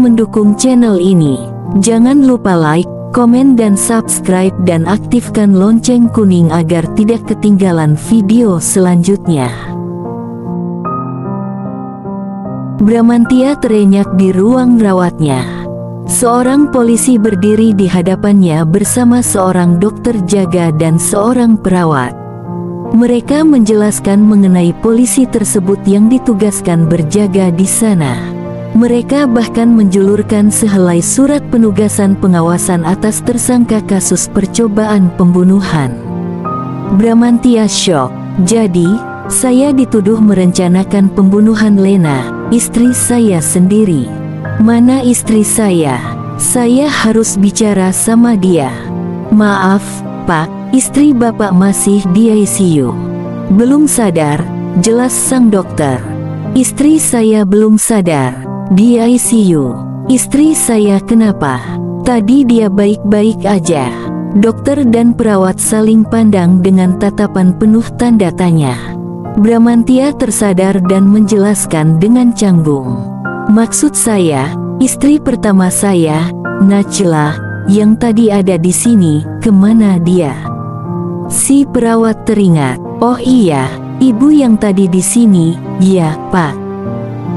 mendukung channel ini. Jangan lupa like, komen dan subscribe dan aktifkan lonceng kuning agar tidak ketinggalan video selanjutnya. Bramantya terenyak di ruang rawatnya. Seorang polisi berdiri di hadapannya bersama seorang dokter jaga dan seorang perawat. Mereka menjelaskan mengenai polisi tersebut yang ditugaskan berjaga di sana. Mereka bahkan menjulurkan sehelai surat penugasan pengawasan atas tersangka kasus percobaan pembunuhan. Bramantya syok. Jadi, saya dituduh merencanakan pembunuhan Lena, istri saya sendiri. Mana istri saya? Saya harus bicara sama dia. Maaf, Pak, istri Bapak masih di ICU. Belum sadar, jelas sang dokter. Istri saya belum sadar, di ICU. Istri saya kenapa? Tadi dia baik-baik aja. Dokter dan perawat saling pandang dengan tatapan penuh tanda tanya. Bramantya tersadar dan menjelaskan dengan canggung. Maksud saya, istri pertama saya, Najla, yang tadi ada di sini, kemana dia? Si perawat teringat. Oh iya, ibu yang tadi di sini, ya Pak.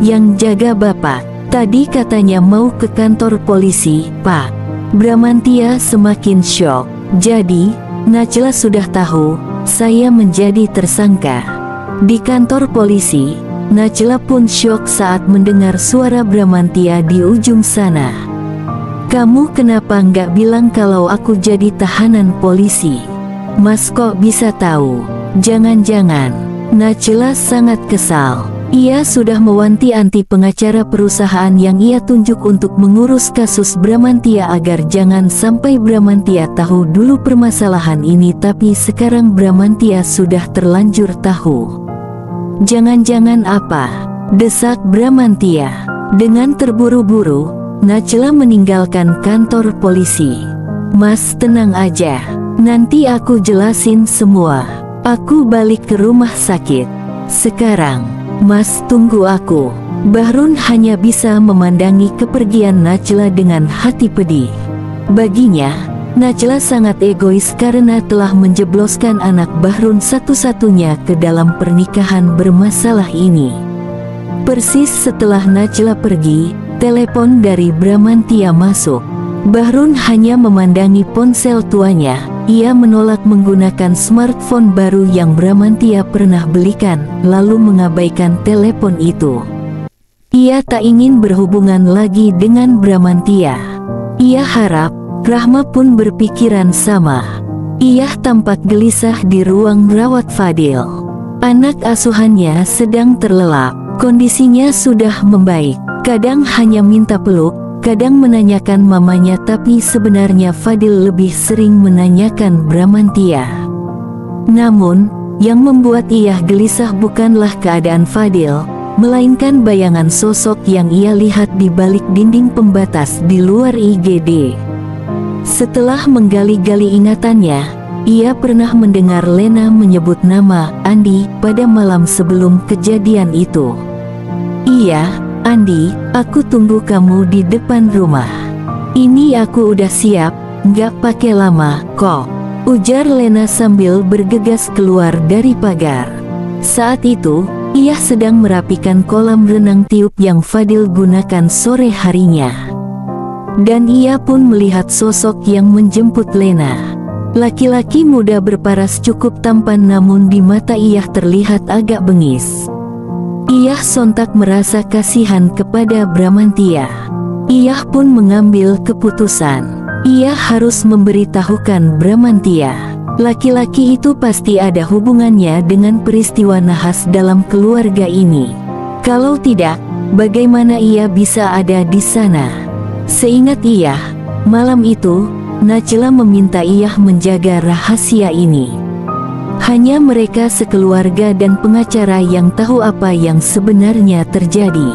Yang jaga Bapak, tadi katanya mau ke kantor polisi, Pak. Bramantya semakin syok. Jadi, Najla sudah tahu, saya menjadi tersangka. Di kantor polisi, Najla pun syok saat mendengar suara Bramantya di ujung sana. Kamu kenapa nggak bilang kalau aku jadi tahanan polisi? Mas kok bisa tahu? Jangan-jangan. Najla sangat kesal. Ia sudah mewanti-wanti pengacara perusahaan yang ia tunjuk untuk mengurus kasus Bramantya agar jangan sampai Bramantya tahu dulu permasalahan ini, tapi sekarang Bramantya sudah terlanjur tahu. Jangan-jangan apa? Desak Bramantya. Dengan terburu-buru, Najla meninggalkan kantor polisi. Mas tenang aja, nanti aku jelasin semua. Aku balik ke rumah sakit. Sekarang, Mas tunggu aku. Bahrun hanya bisa memandangi kepergian Najla dengan hati pedih. Baginya, Najla sangat egois karena telah menjebloskan anak Bahrun satu-satunya ke dalam pernikahan bermasalah ini. Persis setelah Najla pergi, telepon dari Bramantya masuk. Bahrun hanya memandangi ponsel tuanya. Ia menolak menggunakan smartphone baru yang Bramantya pernah belikan, lalu mengabaikan telepon itu. Ia tak ingin berhubungan lagi dengan Bramantya. Ia harap Rahma pun berpikiran sama. Ia tampak gelisah di ruang rawat Fadil. Anak asuhannya sedang terlelap. Kondisinya sudah membaik. Kadang hanya minta peluk, kadang menanyakan mamanya, tapi sebenarnya Fadil lebih sering menanyakan Bramantya. Namun, yang membuat ia gelisah bukanlah keadaan Fadil, melainkan bayangan sosok yang ia lihat di balik dinding pembatas di luar IGD. Setelah menggali-gali ingatannya, ia pernah mendengar Lena menyebut nama Andi pada malam sebelum kejadian itu. Iya, Andi, aku tunggu kamu di depan rumah. Ini aku udah siap, nggak pakai lama kok, ujar Lena sambil bergegas keluar dari pagar. Saat itu, ia sedang merapikan kolam renang tiup yang Fadil gunakan sore harinya. Dan ia pun melihat sosok yang menjemput Lena. Laki-laki muda berparas cukup tampan, namun di mata ia terlihat agak bengis. Ia sontak merasa kasihan kepada Bramantya. Ia pun mengambil keputusan. Ia harus memberitahukan Bramantya. Laki-laki itu pasti ada hubungannya dengan peristiwa nahas dalam keluarga ini. Kalau tidak, bagaimana ia bisa ada di sana? Seingat ia, malam itu, Najla meminta ia menjaga rahasia ini. Hanya mereka sekeluarga dan pengacara yang tahu apa yang sebenarnya terjadi.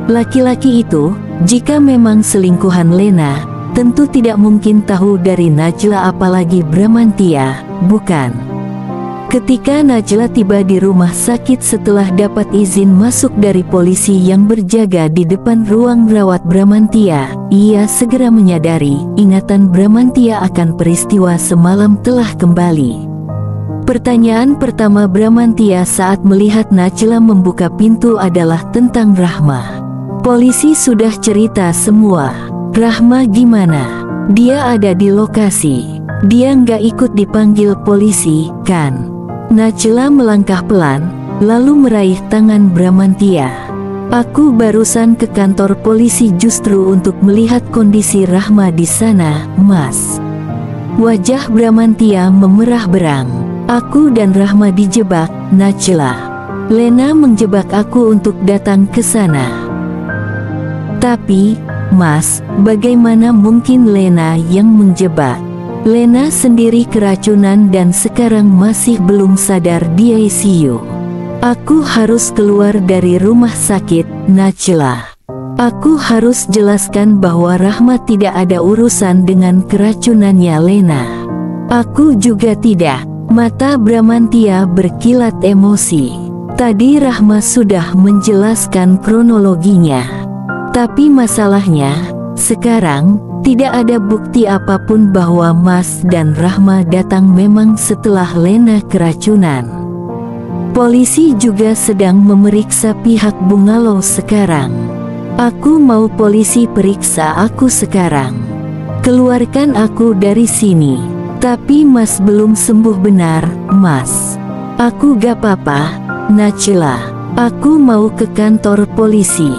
Laki-laki itu, jika memang selingkuhan Lena, tentu tidak mungkin tahu dari Najla, apalagi Bramantya, bukan? Ketika Najla tiba di rumah sakit setelah dapat izin masuk dari polisi yang berjaga di depan ruang rawat Bramantia, ia segera menyadari ingatan Bramantia akan peristiwa semalam telah kembali. Pertanyaan pertama Bramantia saat melihat Najla membuka pintu adalah tentang Rahma. Polisi sudah cerita semua. Rahma gimana? Dia ada di lokasi. Dia nggak ikut dipanggil polisi, kan? Najla melangkah pelan, lalu meraih tangan Bramantia. Aku barusan ke kantor polisi justru untuk melihat kondisi Rahma di sana, Mas. Wajah Bramantia memerah berang. Aku dan Rahma dijebak, Najla. Lena menjebak aku untuk datang ke sana. Tapi, Mas, bagaimana mungkin Lena yang menjebak? Lena sendiri keracunan dan sekarang masih belum sadar di ICU. Aku harus keluar dari rumah sakit, Najla. Aku harus jelaskan bahwa Rahma tidak ada urusan dengan keracunannya Lena. Aku juga tidak. Mata Bramantia berkilat emosi. Tadi Rahma sudah menjelaskan kronologinya. Tapi masalahnya, sekarang, tidak ada bukti apapun bahwa Mas dan Rahma datang memang setelah Lena keracunan. Polisi juga sedang memeriksa pihak Bungalow sekarang. Aku mau polisi periksa aku sekarang. Keluarkan aku dari sini. Tapi Mas belum sembuh benar, Mas. Aku gak apa-apa, Najla. Aku mau ke kantor polisi.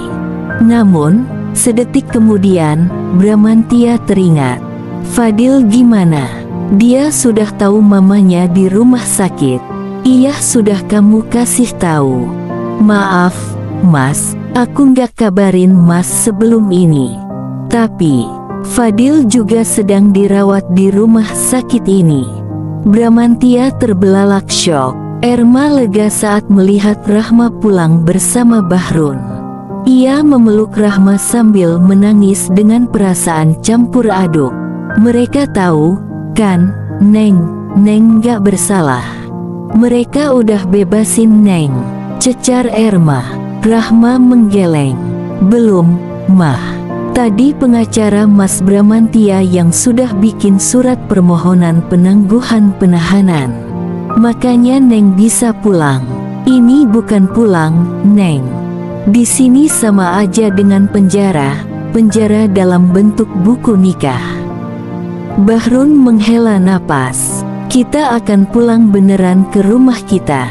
Namun, sedetik kemudian, Bramantia teringat. Fadil gimana? Dia sudah tahu mamanya di rumah sakit. Iya sudah kamu kasih tahu. Maaf, Mas, aku nggak kabarin Mas sebelum ini. Tapi, Fadil juga sedang dirawat di rumah sakit ini. Bramantia terbelalak syok. Erma lega saat melihat Rahma pulang bersama Bahrun. Ia memeluk Rahma sambil menangis dengan perasaan campur aduk. Mereka tahu, kan, Neng gak bersalah. Mereka udah bebasin Neng, cecar Erma. Rahma menggeleng. Belum, Mah. Tadi pengacara Mas Bramantia yang sudah bikin surat permohonan penangguhan penahanan. Makanya Neng bisa pulang. Ini bukan pulang, Neng. Di sini sama aja dengan penjara dalam bentuk buku nikah. Bahrun menghela napas. Kita akan pulang beneran ke rumah kita.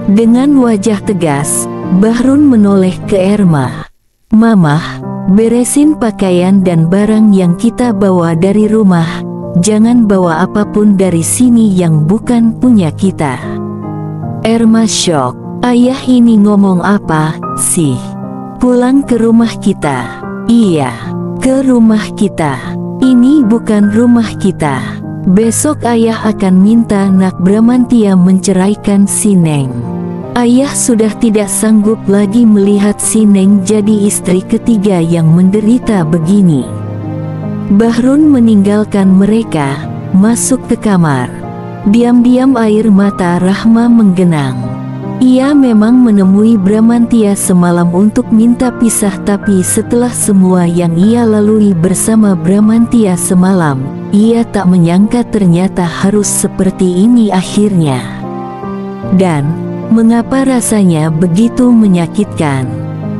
Dengan wajah tegas, Bahrun menoleh ke Erma. Mamah, beresin pakaian dan barang yang kita bawa dari rumah. Jangan bawa apapun dari sini yang bukan punya kita. Erma syok. Ayah ini ngomong apa sih? Pulang ke rumah kita. Iya, ke rumah kita. Ini bukan rumah kita. Besok ayah akan minta Nak Bramantia menceraikan si Neng. Ayah sudah tidak sanggup lagi melihat si Neng jadi istri ketiga yang menderita begini. Bahrun meninggalkan mereka, masuk ke kamar. Diam-diam air mata Rahma menggenang. Ia memang menemui Bramantia semalam untuk minta pisah, tapi setelah semua yang ia lalui bersama Bramantia semalam, ia tak menyangka ternyata harus seperti ini akhirnya. Dan, mengapa rasanya begitu menyakitkan?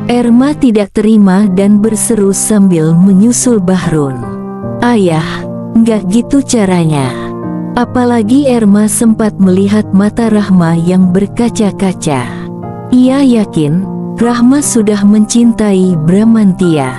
Erma tidak terima dan berseru sambil menyusul Bahrun. Ayah, nggak gitu caranya. Apalagi Erma sempat melihat mata Rahma yang berkaca-kaca. Ia yakin, Rahma sudah mencintai Bramantia.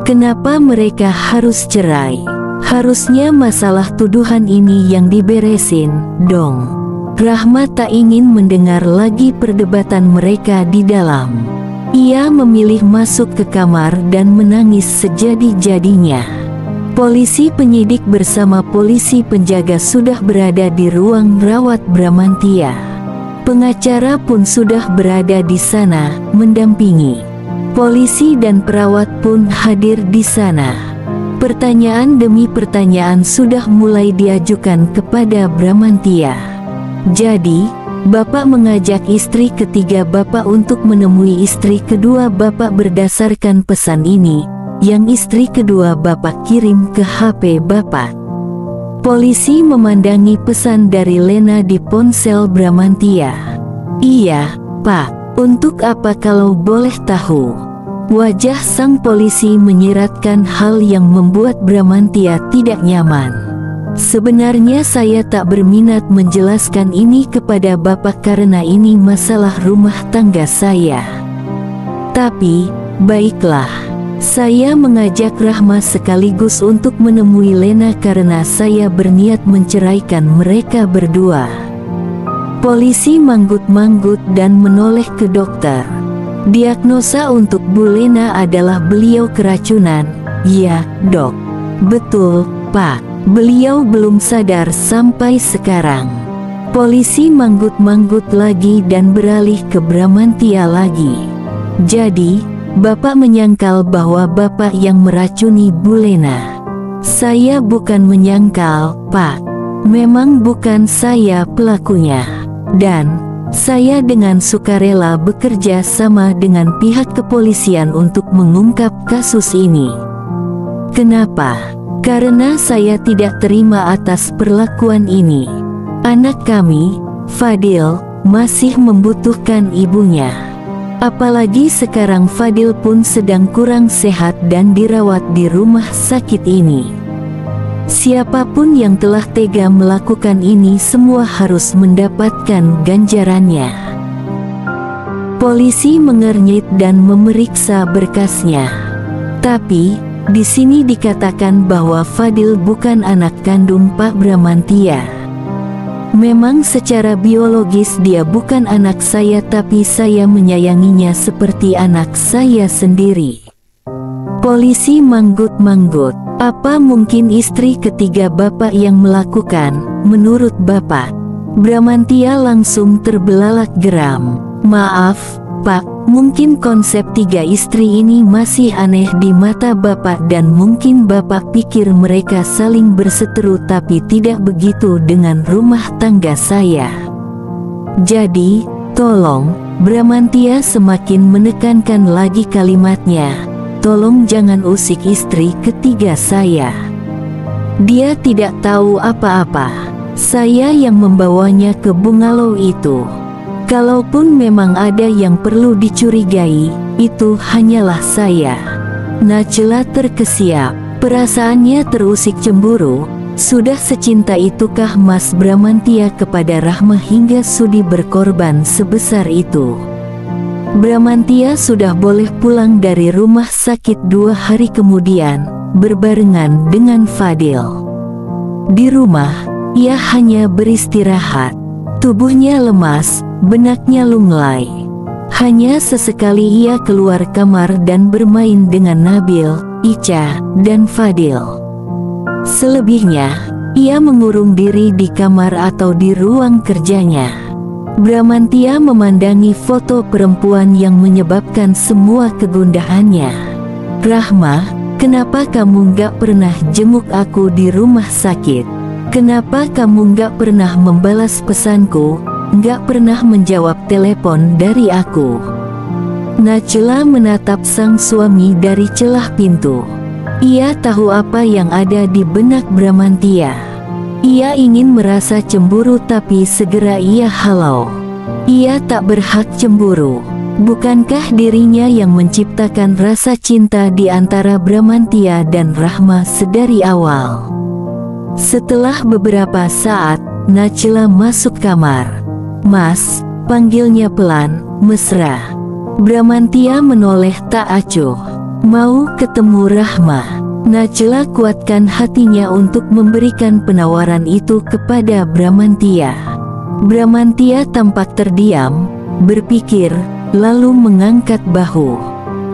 Kenapa mereka harus cerai? Harusnya masalah tuduhan ini yang diberesin, dong. Rahma tak ingin mendengar lagi perdebatan mereka di dalam. Ia memilih masuk ke kamar dan menangis sejadi-jadinya. Polisi penyidik bersama polisi penjaga sudah berada di ruang rawat Bramantia. Pengacara pun sudah berada di sana, mendampingi. Polisi dan perawat pun hadir di sana. Pertanyaan demi pertanyaan sudah mulai diajukan kepada Bramantia. Jadi, Bapak mengajak istri ketiga Bapak untuk menemui istri kedua Bapak berdasarkan pesan ini, yang istri kedua Bapak kirim ke HP Bapak. Polisi memandangi pesan dari Lena di ponsel Bramantya. Iya, Pak. Untuk apa kalau boleh tahu? Wajah sang polisi menyiratkan hal yang membuat Bramantya tidak nyaman. Sebenarnya saya tak berminat menjelaskan ini kepada Bapak karena ini masalah rumah tangga saya. Tapi, baiklah. Saya mengajak Rahma sekaligus untuk menemui Lena karena saya berniat menceraikan mereka berdua. Polisi manggut-manggut dan menoleh ke dokter. Diagnosa untuk Bu Lena adalah beliau keracunan. Ya, Dok. Betul, Pak. Beliau belum sadar sampai sekarang. Polisi manggut-manggut lagi dan beralih ke Bramantya lagi. Jadi, Bapak menyangkal bahwa Bapak yang meracuni Bu Lena. Saya bukan menyangkal, Pak. Memang bukan saya pelakunya. Dan, saya dengan sukarela bekerja sama dengan pihak kepolisian untuk mengungkap kasus ini. Kenapa? Karena saya tidak terima atas perlakuan ini. Anak kami, Fadil, masih membutuhkan ibunya. Apalagi sekarang Fadil pun sedang kurang sehat dan dirawat di rumah sakit ini. Siapapun yang telah tega melakukan ini semua harus mendapatkan ganjarannya. Polisi mengernyit dan memeriksa berkasnya. Tapi, di sini dikatakan bahwa Fadil bukan anak kandung Pak Bramantya. Memang secara biologis dia bukan anak saya, tapi saya menyayanginya seperti anak saya sendiri. Polisi manggut-manggut. Apa mungkin istri ketiga Bapak yang melakukan, menurut Bapak? Bramantya langsung terbelalak geram. Maaf, Pak. Mungkin konsep 3 istri ini masih aneh di mata Bapak dan mungkin Bapak pikir mereka saling berseteru, tapi tidak begitu dengan rumah tangga saya. Jadi, tolong, Bramantya semakin menekankan lagi kalimatnya, tolong jangan usik istri ketiga saya. Dia tidak tahu apa-apa. Saya yang membawanya ke bungalow itu. Kalaupun memang ada yang perlu dicurigai, itu hanyalah saya. Najla terkesiap, perasaannya terusik cemburu. Sudah secinta itukah Mas Bramantya kepada Rahma hingga sudi berkorban sebesar itu? Bramantya sudah boleh pulang dari rumah sakit 2 hari kemudian, berbarengan dengan Fadil. Di rumah, ia hanya beristirahat. Tubuhnya lemas, benaknya lunglai. Hanya sesekali ia keluar kamar dan bermain dengan Nabil, Ica, dan Fadil. Selebihnya, ia mengurung diri di kamar atau di ruang kerjanya. Bramantya memandangi foto perempuan yang menyebabkan semua kegundahannya. Rahma, kenapa kamu gak pernah jenguk aku di rumah sakit? Kenapa kamu gak pernah membalas pesanku, gak pernah menjawab telepon dari aku? Najla menatap sang suami dari celah pintu. Ia tahu apa yang ada di benak Bramantya. Ia ingin merasa cemburu tapi segera ia halau. Ia tak berhak cemburu. Bukankah dirinya yang menciptakan rasa cinta di antara Bramantya dan Rahma sedari awal? Setelah beberapa saat, Najla masuk kamar. Mas, panggilnya pelan, mesra. Bramantya menoleh tak acuh. Mau ketemu Rahma. Najla kuatkan hatinya untuk memberikan penawaran itu kepada Bramantya. Bramantya tampak terdiam, berpikir, lalu mengangkat bahu.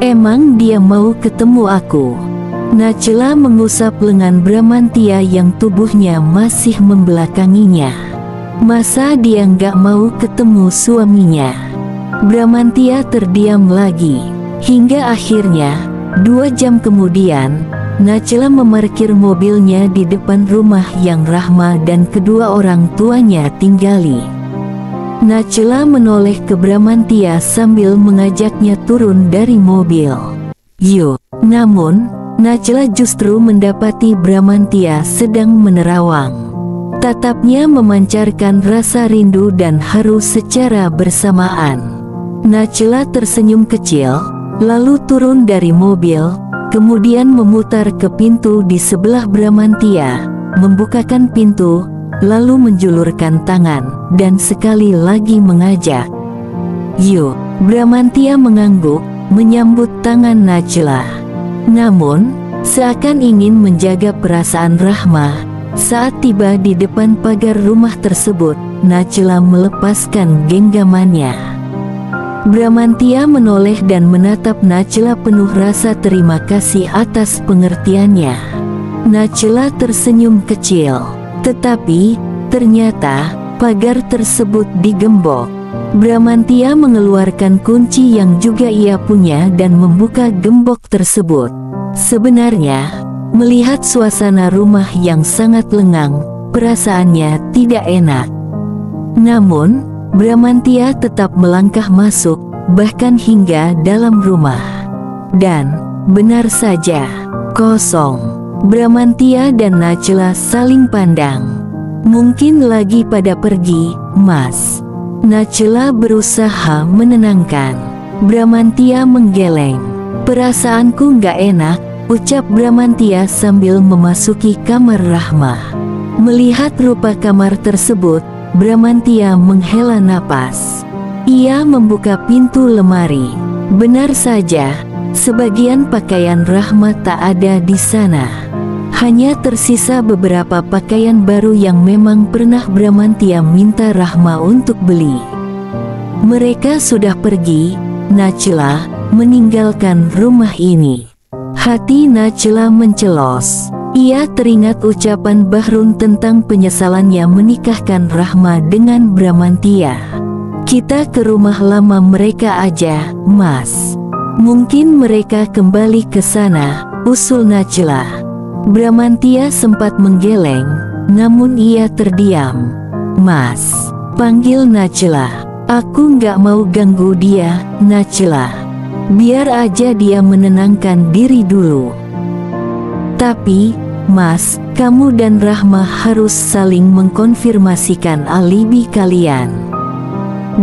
Emang dia mau ketemu aku? Najla mengusap lengan Bramantya yang tubuhnya masih membelakanginya. Masa dia nggak mau ketemu suaminya? Bramantya terdiam lagi. Hingga akhirnya, 2 jam kemudian, Najla memarkir mobilnya di depan rumah yang Rahma dan kedua orang tuanya tinggali. Nachela menoleh ke Bramantya sambil mengajaknya turun dari mobil. Yuk, namun, Nachela justru mendapati Bramantya sedang menerawang. Tatapnya memancarkan rasa rindu dan haru secara bersamaan. Nachela tersenyum kecil, lalu turun dari mobil, kemudian memutar ke pintu di sebelah Bramantya, membukakan pintu, lalu menjulurkan tangan, dan sekali lagi mengajak. Yuk, Bramantya mengangguk, menyambut tangan Nachela. Namun, seakan ingin menjaga perasaan Rahma, saat tiba di depan pagar rumah tersebut, Nachela melepaskan genggamannya. Bramantya menoleh dan menatap Nachela penuh rasa terima kasih atas pengertiannya. Nachela tersenyum kecil. Tetapi, ternyata, pagar tersebut digembok. Bramantya mengeluarkan kunci yang juga ia punya dan membuka gembok tersebut. Sebenarnya, melihat suasana rumah yang sangat lengang, perasaannya tidak enak. Namun, Bramantya tetap melangkah masuk, bahkan hingga dalam rumah. Dan, benar saja, kosong. Bramantya dan Nachela saling pandang. Mungkin lagi pada pergi, Mas. Nachela berusaha menenangkan. Bramantya menggeleng. Perasaanku nggak enak, ucap Bramantya sambil memasuki kamar Rahma. Melihat rupa kamar tersebut, Bramantya menghela napas. Ia membuka pintu lemari. Benar saja, sebagian pakaian Rahma tak ada di sana. Hanya tersisa beberapa pakaian baru yang memang pernah Bramantya minta Rahma untuk beli. Mereka sudah pergi, Nachela, meninggalkan rumah ini. Hati Nachela mencelos. Ia teringat ucapan Bahrun tentang penyesalannya menikahkan Rahma dengan Bramantya. Kita ke rumah lama mereka aja, Mas. Mungkin mereka kembali ke sana, usul Nachela. Bramantya sempat menggeleng, namun ia terdiam. Mas, panggil Nachela. Aku nggak mau ganggu dia, Nachela. Biar aja dia menenangkan diri dulu. Tapi, Mas, kamu dan Rahma harus saling mengkonfirmasikan alibi kalian.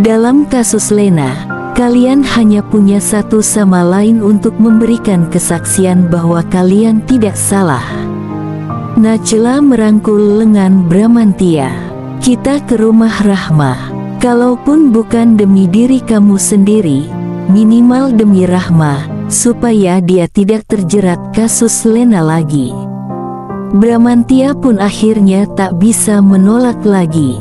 Dalam kasus Lena, kalian hanya punya satu sama lain untuk memberikan kesaksian bahwa kalian tidak salah. Nachela merangkul lengan Bramantya. Kita ke rumah Rahma. Kalaupun bukan demi diri kamu sendiri, minimal demi Rahma, supaya dia tidak terjerat kasus Lena lagi. Bramantya pun akhirnya tak bisa menolak lagi.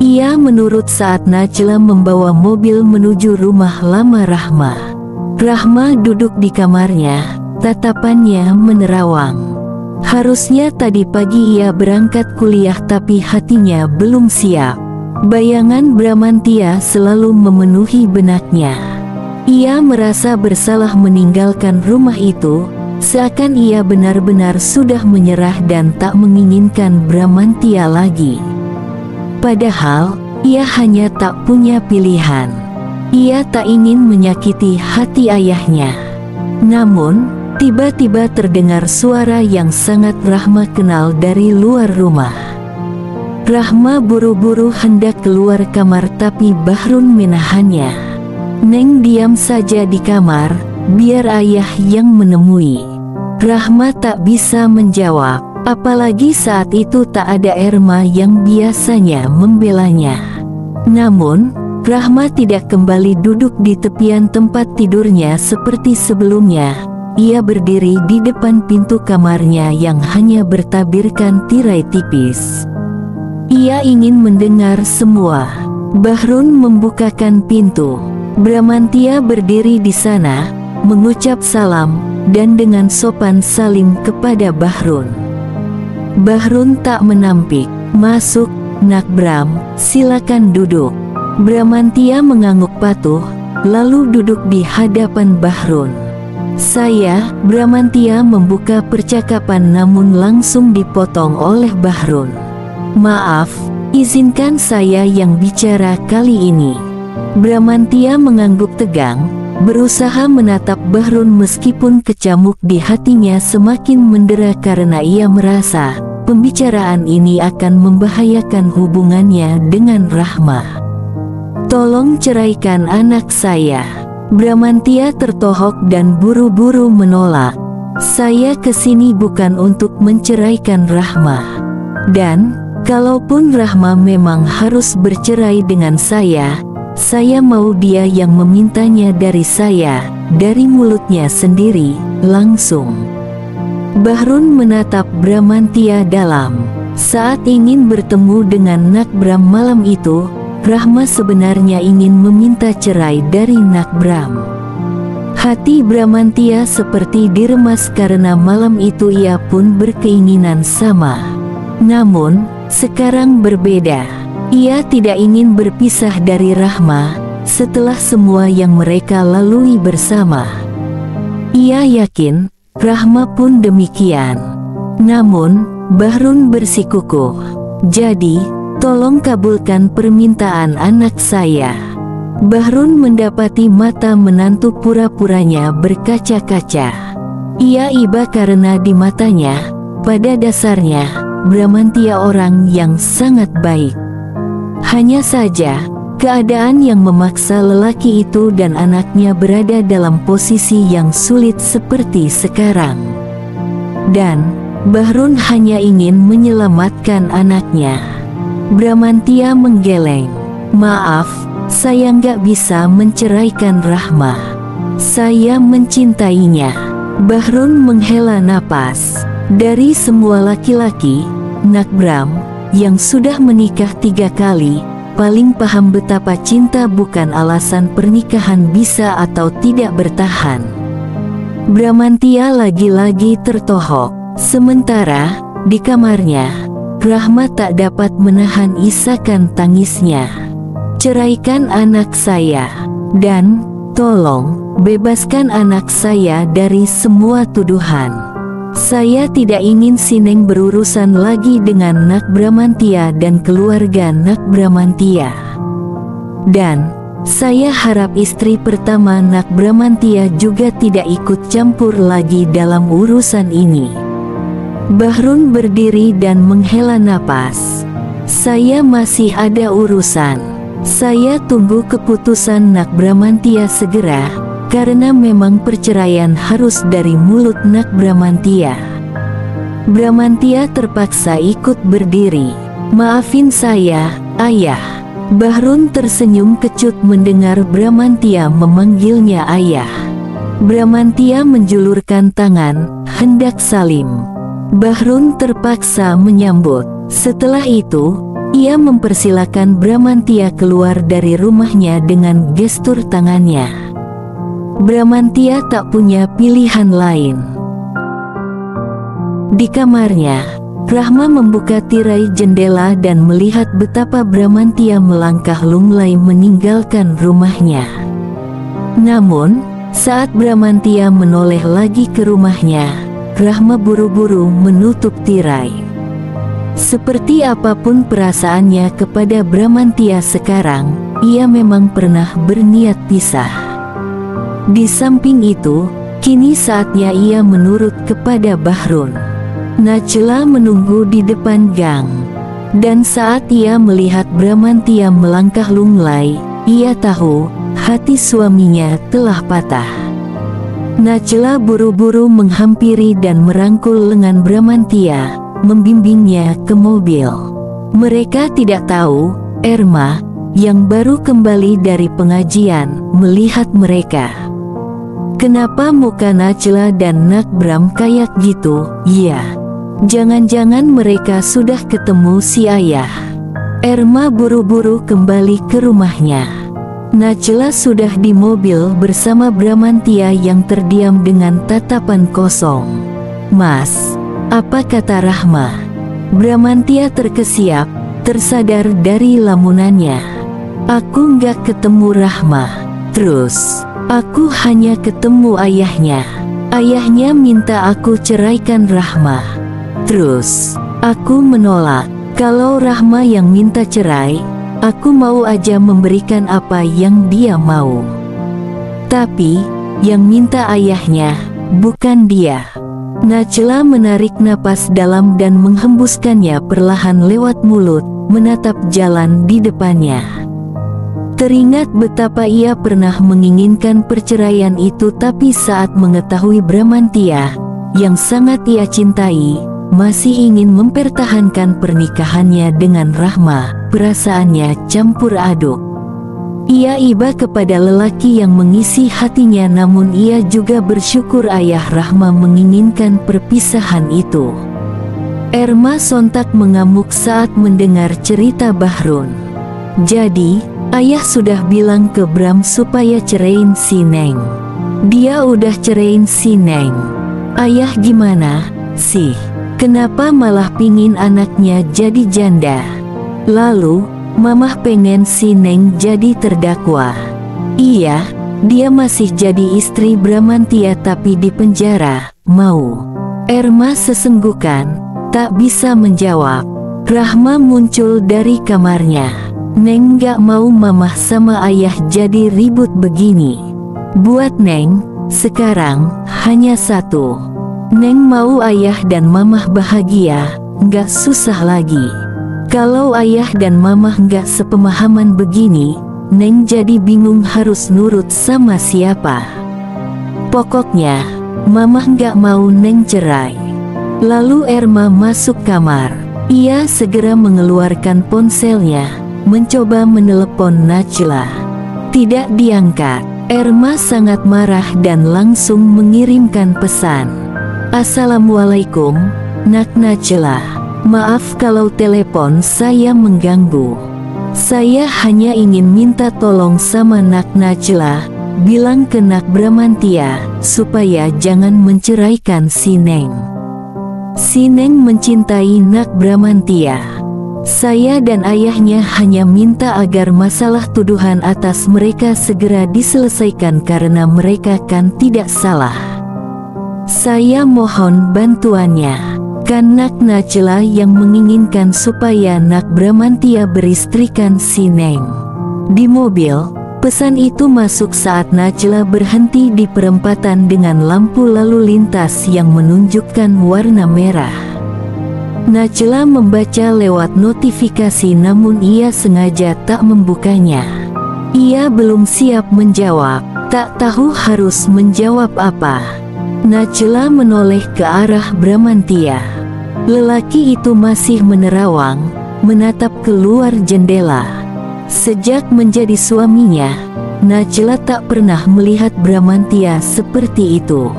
Ia menurut saat Nachela membawa mobil menuju rumah lama Rahma. Rahma duduk di kamarnya, tatapannya menerawang. Harusnya tadi pagi ia berangkat kuliah tapi hatinya belum siap. Bayangan Bramantya selalu memenuhi benaknya. Ia merasa bersalah meninggalkan rumah itu, seakan ia benar-benar sudah menyerah dan tak menginginkan Bramantya lagi. Padahal, ia hanya tak punya pilihan. Ia tak ingin menyakiti hati ayahnya. Namun, tiba-tiba terdengar suara yang sangat Rahma kenal dari luar rumah. Rahma buru-buru hendak keluar kamar tapi Bahrun menahannya. Neng diam saja di kamar, biar ayah yang menemui. Rahma tak bisa menjawab. Apalagi saat itu tak ada Erma yang biasanya membelanya. Namun, Rahma tidak kembali duduk di tepian tempat tidurnya seperti sebelumnya. Ia berdiri di depan pintu kamarnya yang hanya bertabirkan tirai tipis. Ia ingin mendengar semua. Bahrun membukakan pintu. Bramantya berdiri di sana, mengucap salam, dan dengan sopan salim kepada Bahrun. Bahrun tak menampik. Masuk, Nak Bram, silakan duduk. Bramantya mengangguk patuh, lalu duduk di hadapan Bahrun. Bramantya membuka percakapan namun langsung dipotong oleh Bahrun. Maaf, Izinkan saya yang bicara kali ini. Bramantya mengangguk tegang, berusaha menatap Bahrun meskipun kecamuk di hatinya semakin mendera karena ia merasa pembicaraan ini akan membahayakan hubungannya dengan Rahma. "Tolong ceraikan anak saya." Bramantya tertohok dan buru-buru menolak. "Saya kesini bukan untuk menceraikan Rahma. Dan kalaupun Rahma memang harus bercerai dengan saya mau dia yang memintanya dari saya, dari mulutnya sendiri, langsung." Bahrun menatap Bramantya dalam. Saat ingin bertemu dengan Nak Bram malam itu, Rahma sebenarnya ingin meminta cerai dari Nak Bram. Hati Bramantya seperti diremas karena malam itu ia pun berkeinginan sama. Namun, sekarang berbeda. Ia tidak ingin berpisah dari Rahma setelah semua yang mereka lalui bersama. Ia yakin Rahma pun demikian. Namun, Bahrun bersikukuh. "Jadi, tolong kabulkan permintaan anak saya." Bahrun mendapati mata menantu pura-puranya berkaca-kaca. Ia iba karena di matanya, pada dasarnya, Bramantya orang yang sangat baik. Hanya saja, keadaan yang memaksa lelaki itu dan anaknya berada dalam posisi yang sulit seperti sekarang. Dan, Bahrun hanya ingin menyelamatkan anaknya. Bramantya menggeleng. "Maaf, saya nggak bisa menceraikan Rahma. Saya mencintainya." Bahrun menghela napas. Dari semua laki-laki, Nak Bram, yang sudah menikah 3 kali, paling paham betapa cinta bukan alasan pernikahan bisa atau tidak bertahan. Bramantya lagi-lagi tertohok. Sementara, di kamarnya, Rahma tak dapat menahan isakan tangisnya. "Ceraikan anak saya. Dan, tolong, bebaskan anak saya dari semua tuduhan. Saya tidak ingin Sineng berurusan lagi dengan Nak Bramantya dan keluarga Nak Bramantya. Dan, saya harap istri pertama Nak Bramantya juga tidak ikut campur lagi dalam urusan ini." Bahrun berdiri dan menghela napas. "Saya masih ada urusan. Saya tunggu keputusan Nak Bramantya segera, karena memang perceraian harus dari mulut Nak Bramantya." Bramantya terpaksa ikut berdiri. "Maafin saya, Ayah." Bahrun tersenyum kecut mendengar Bramantya memanggilnya ayah. Bramantya menjulurkan tangan, hendak salim. Bahrun terpaksa menyambut. Setelah itu, ia mempersilakan Bramantya keluar dari rumahnya dengan gestur tangannya. Bramantya tak punya pilihan lain. Di kamarnya, Rahma membuka tirai jendela dan melihat betapa Bramantya melangkah lunglai meninggalkan rumahnya. Namun, saat Bramantya menoleh lagi ke rumahnya, Rahma buru-buru menutup tirai. Seperti apapun perasaannya kepada Bramantya sekarang, ia memang pernah berniat pisah. Di samping itu, kini saatnya ia menurut kepada Bahrun. Najla menunggu di depan gang. Dan saat ia melihat Bramantya melangkah lunglai, ia tahu hati suaminya telah patah. Najla buru-buru menghampiri dan merangkul lengan Bramantya, membimbingnya ke mobil. Mereka tidak tahu, Erma, yang baru kembali dari pengajian, melihat mereka. "Kenapa muka Najla dan Nak Bram kayak gitu?" "Ya, jangan-jangan mereka sudah ketemu si ayah." Erma buru-buru kembali ke rumahnya. Najla sudah di mobil bersama Bramantya yang terdiam dengan tatapan kosong. "Mas, apa kata Rahma?" Bramantya terkesiap, tersadar dari lamunannya. "Aku nggak ketemu Rahma. Terus, aku hanya ketemu ayahnya. Ayahnya minta aku ceraikan Rahma. Terus, aku menolak. Kalau Rahma yang minta cerai, aku mau aja memberikan apa yang dia mau. Tapi, yang minta ayahnya, bukan dia. Najla menarik napas dalam dan menghembuskannya perlahan lewat mulut, menatap jalan di depannya. Teringat betapa ia pernah menginginkan perceraian itu, tapi saat mengetahui Bramantya, yang sangat ia cintai, masih ingin mempertahankan pernikahannya dengan Rahma, perasaannya campur aduk. Ia iba kepada lelaki yang mengisi hatinya, namun ia juga bersyukur ayah Rahma menginginkan perpisahan itu. Erma sontak mengamuk saat mendengar cerita Bahrun. Jadi, ayah sudah bilang ke Bram supaya ceraiin si Neng. Dia udah ceraiin si Neng. Ayah gimana sih? Kenapa malah pingin anaknya jadi janda? Lalu, Mamah pengen si Neng jadi terdakwa. Iya, dia masih jadi istri Bramantya tapi di penjara, mau? Erma sesenggukan, tak bisa menjawab. Rahma muncul dari kamarnya. Neng gak mau mamah sama ayah jadi ribut begini. Buat Neng, sekarang, hanya satu. Neng mau ayah dan mamah bahagia, gak susah lagi. Kalau ayah dan mamah nggak sepemahaman begini, Neng jadi bingung harus nurut sama siapa. Pokoknya, mamah nggak mau Neng cerai. Lalu Erma masuk kamar. Ia segera mengeluarkan ponselnya, mencoba menelepon Najla. Tidak diangkat. Erma sangat marah dan langsung mengirimkan pesan. Assalamualaikum, Nak Najla. Maaf kalau telepon saya mengganggu. Saya hanya ingin minta tolong sama Nak Najla, bilang ke Nak Bramantya, supaya jangan menceraikan si Neng. Si Neng mencintai Nak Bramantya. Saya dan ayahnya hanya minta agar masalah tuduhan atas mereka segera diselesaikan karena mereka kan tidak salah. Saya mohon bantuannya. Kan Nak Najla yang menginginkan supaya Nak Bramantya beristrikan si Neng. Di mobil, pesan itu masuk saat Najla berhenti di perempatan dengan lampu lalu lintas yang menunjukkan warna merah. Najla membaca lewat notifikasi namun ia sengaja tak membukanya. Ia belum siap menjawab, tak tahu harus menjawab apa. Najla menoleh ke arah Bramantya. Lelaki itu masih menerawang, menatap keluar jendela. Sejak menjadi suaminya, Najla tak pernah melihat Bramantya seperti itu.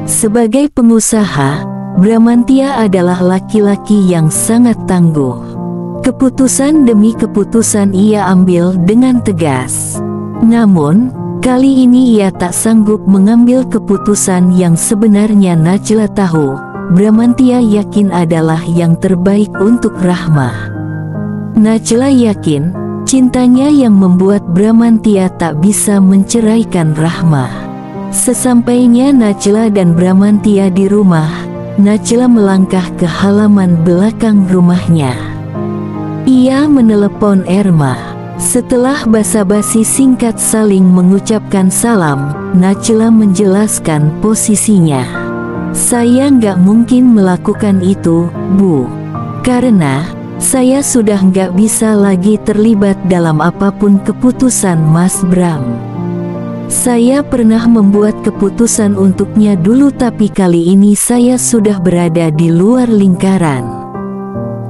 Sebagai pengusaha, Bramantya adalah laki-laki yang sangat tangguh. Keputusan demi keputusan ia ambil dengan tegas. Namun, kali ini ia tak sanggup mengambil keputusan yang sebenarnya. Najla tahu, Bramantya yakin adalah yang terbaik untuk Rahma. Najla yakin, cintanya yang membuat Bramantya tak bisa menceraikan Rahma. Sesampainya Najla dan Bramantya di rumah, Najla melangkah ke halaman belakang rumahnya. Ia menelepon Erma. Setelah basa-basi singkat saling mengucapkan salam, Najla menjelaskan posisinya. Saya nggak mungkin melakukan itu, Bu. Karena, saya sudah nggak bisa lagi terlibat dalam apapun keputusan Mas Bram. Saya pernah membuat keputusan untuknya dulu tapi kali ini saya sudah berada di luar lingkaran.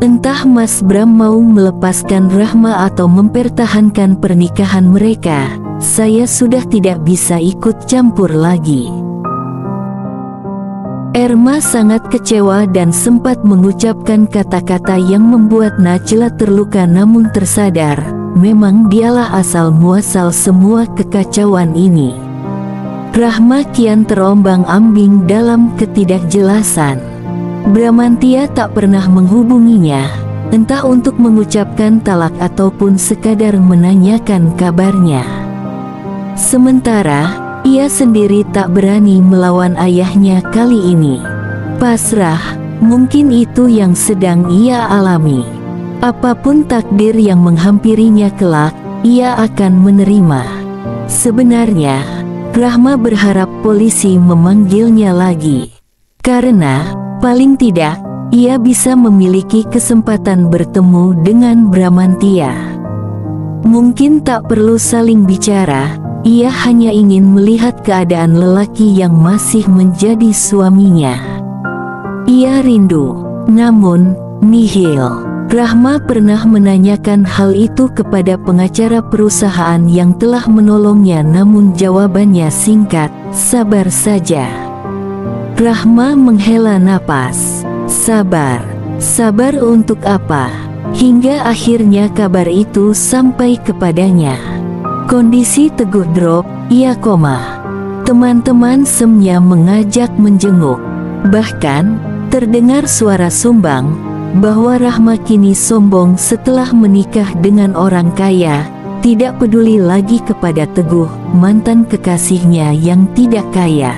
Entah Mas Bram mau melepaskan Rahma atau mempertahankan pernikahan mereka, saya sudah tidak bisa ikut campur lagi. Erma sangat kecewa dan sempat mengucapkan kata-kata yang membuat Najla terluka namun tersadar, memang dialah asal muasal semua kekacauan ini. Rahma kian terombang-ambing dalam ketidakjelasan. Bramantya tak pernah menghubunginya, entah untuk mengucapkan talak ataupun sekadar menanyakan kabarnya. Sementara, ia sendiri tak berani melawan ayahnya kali ini. Pasrah, mungkin itu yang sedang ia alami. Apapun takdir yang menghampirinya kelak, ia akan menerima. Sebenarnya, Rahma berharap polisi memanggilnya lagi. Karena, paling tidak, ia bisa memiliki kesempatan bertemu dengan Bramantya. Mungkin tak perlu saling bicara, ia hanya ingin melihat keadaan lelaki yang masih menjadi suaminya. Ia rindu, namun, nihil. Rahma pernah menanyakan hal itu kepada pengacara perusahaan yang telah menolongnya, namun jawabannya singkat, sabar saja. Rahma menghela napas. Sabar. Sabar untuk apa? Hingga akhirnya kabar itu sampai kepadanya. Kondisi Teguh drop, ia koma. Teman-teman semnya mengajak menjenguk. Bahkan, terdengar suara sumbang bahwa Rahma kini sombong setelah menikah dengan orang kaya, tidak peduli lagi kepada Teguh, mantan kekasihnya yang tidak kaya.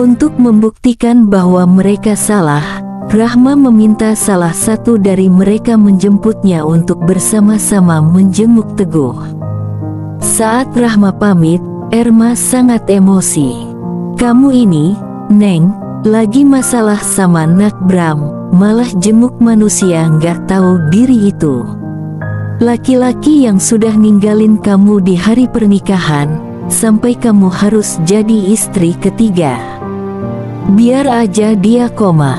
Untuk membuktikan bahwa mereka salah, Rahma meminta salah satu dari mereka menjemputnya untuk bersama-sama menjenguk Teguh. Saat Rahma pamit, Erma sangat emosi. "Kamu ini, Neng, lagi masalah sama Nak Bram, malah jenguk manusia nggak tahu diri itu. Laki-laki yang sudah ninggalin kamu di hari pernikahan, sampai kamu harus jadi istri ketiga. Biar aja dia koma,